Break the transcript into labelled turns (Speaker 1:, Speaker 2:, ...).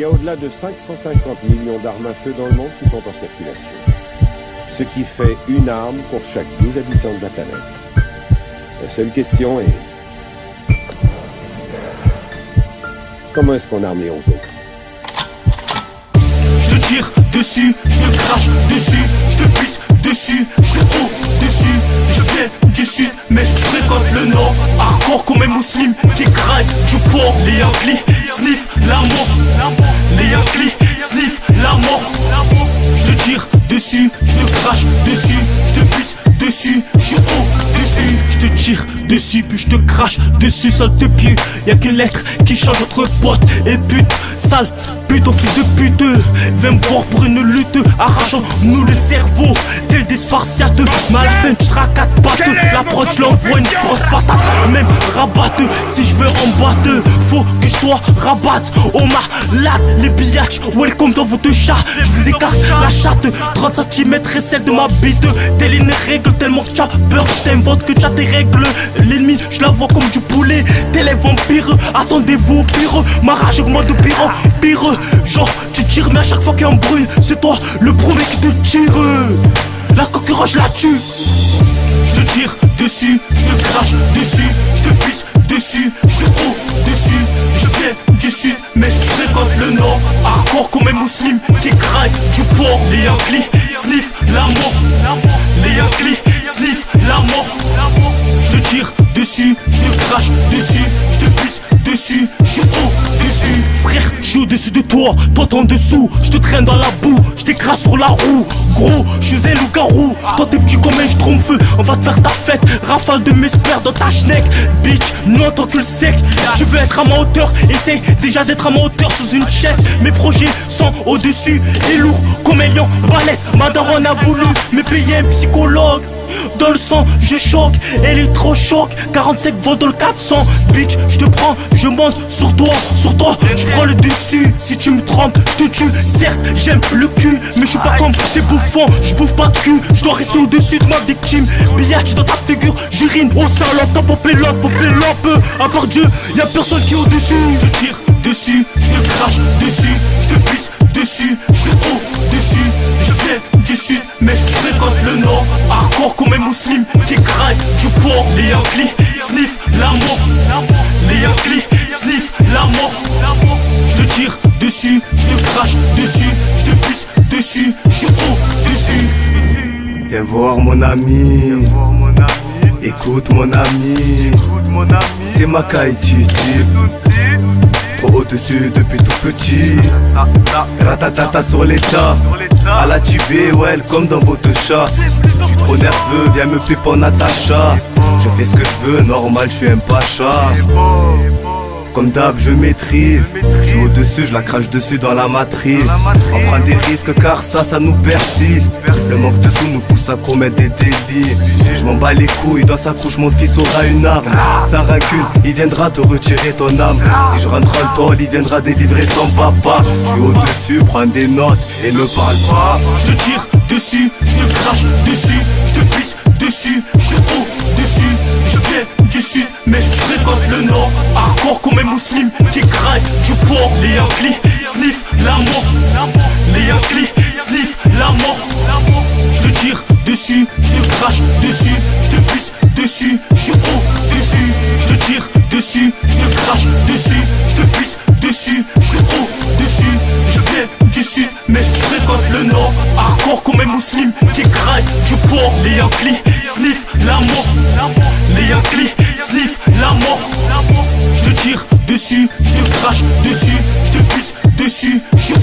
Speaker 1: a au-delà de 550 millions d'armes à feu dans le monde qui sont en circulation. Ce qui fait une arme pour chaque 12 habitants de la planète. La seule question est... comment est-ce qu'on arme les 11 autres?
Speaker 2: Je te tire dessus, je te crache dessus, je te pisse dessus, je te fous dessus. Je viens du sud, mais je fréquente le nord. Hardcore comme un musulman qui craque du porc. Les Yankees sniff la mort. Les Yankees sniff la mort. Je te tire dessus, je te crache dessus, je te pisse dessus, je suis au-dessus. Je te tire dessus, puis je te crache dessus, sale de pied. Y'a qu'une lettre qui change entre pote et pute. Sale pute au fils de pute. Viens me voir pour une lutte, arrachons-nous le cerveau tel des spartiates. Mais à la fin tu seras 4 pattes. La prod je l'envoie une grosse patate. Même rabatte, si je veux en battre, faut que je sois rabatte. Oh malade, les biatchs, welcome dans votre chat. Je vous écarte la chatte, 30 cm et celle de ma bite. Telle une règle, tellement que t'as peur, je t'invente que t'as tes règles. L'ennemi, je la vois comme du poulet. Tel est vampire, attendez-vous au pire. Ma rage augmente de pire en pire. Genre, tu tires, mais à chaque fois qu'il y a un bruit, c'est toi le premier qui te tire. La concurrence, je la tue. Je te tire dessus, je te crache dessus, je te pisse dessus, je suis au-dessus. Je viens du sud, mais je fréquente le nord. Hardcore comme un musulman qui craque du porc. Les Yankees sniff la mort. Les Yankees sniff la mort. Je te tire dessus, je te crache dessus, je te pisse dessus, je suis au-dessus. Frère, je suis au-dessus de toi, toi t'es en dessous. Je te traîne dans la boue, je t'écrase sur la roue. Gros, je suis un loup-garou, toi t'es petit comme un schtroumpf. On va te faire ta fête, rafale de m'espère dans ta schneck. Bitch, non tant que le sec. Je veux être à ma hauteur, essaye déjà d'être à ma hauteur sous une chaise. Mes projets sont au-dessus et lourds comme un lion balèze. Ma daronne a voulu me payer un psychologue. Dans le sang, je choque, elle est trop choc. 45 volts dans le 400. Bitch, je te prends, je monte sur toi, je prends le dessus. Si tu me trompes, je te tue. Certes, j'aime le cul, mais je suis pas comme ces bouffons. Je bouffe pas de cul, je dois rester au-dessus de ma victime. Billard dans ta figure, j'urine au salope. T'as pompé l'autre. À part Dieu, y'a personne qui est au-dessus. Je te tire dessus, je te crache dessus, je te pisse dessus, je suis au-dessus. Je viens du sud, mais je fréquente le nord. Hardcore comme un musulman qui craque du porc. Les Yankees sniff la mort. Les Yankees sniff la mort. Je te tire dessus, je te crache dessus, je te pisse dessus, je suis au-dessus.
Speaker 3: Viens voir mon ami, écoute mon ami, c'est ma Kaïti. Trop au-dessus depuis tout petit. Ratatata sur l'état. À la tibée, ouais, comme dans votre chat. Je suis trop nerveux, viens me piper en Natacha. Je fais ce que je veux, normal, je suis un pacha. Comme d'hab, je maîtrise. Je suis au-dessus, je la crache dessus dans la matrice. On prend des risques car ça nous persiste. Le manque de sous nous pousse à commettre des délits. Je m'en bats les couilles, dans sa couche mon fils aura une arme. Sa rancune, il viendra te retirer ton âme. Si je rentre en tôle, il viendra délivrer son papa. Je suis au-dessus, prends des notes et ne parle pas.
Speaker 2: Je te tire dessus, je te crache dessus, je te pisse dessus, je suis au-dessus. Je viens du sud, mais je fréquente le nord. Hardcore comme un musulman qui craque du porc. Les Yankees sniff la mort. Les Yankees sniff la mort. Je te tire dessus, je te crache dessus, je te pisse dessus, je suis au-dessus. Je te tire dessus, je te crache dessus, je te pisse dessus, je suis au-dessus. Je viens du sud, mais je fréquente le nord. Hardcore comme un musulman qui craque du porc. Les Yankees sniff la mort. Les Yankees sniff la mort. Je te tire dessus, je te crache dessus, je te pisse dessus, je suis